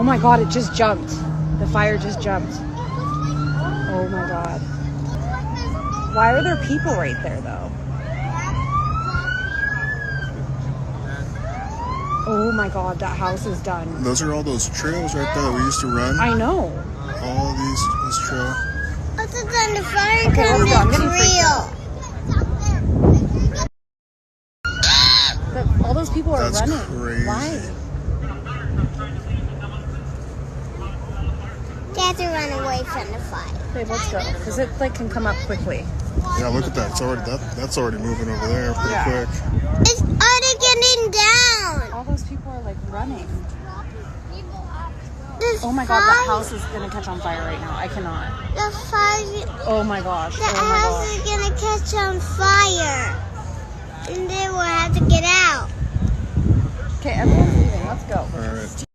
Oh my god, it just jumped. The fire just jumped. Oh my god. Why are there people right there though? Oh my god, that house is done. Those are all those trails right there that we used to run. I know. All this trail. Other than the fire Okay, let's go. I'm comes getting freaked out. But all those people are That's running. crazy. Why? They have to run away from the fire. Babe, let's go. Because it like can come up quickly. Yeah, look at that. It's already that's already moving over there pretty Yeah. quick. It's already getting down. All those people are like running. This Oh my god, that house is gonna catch on fire right now. I cannot. The fire. Oh my gosh. The Oh my house gosh. is gonna catch on fire, and then we'll have to get out. Okay, everyone's leaving. Let's go. All right.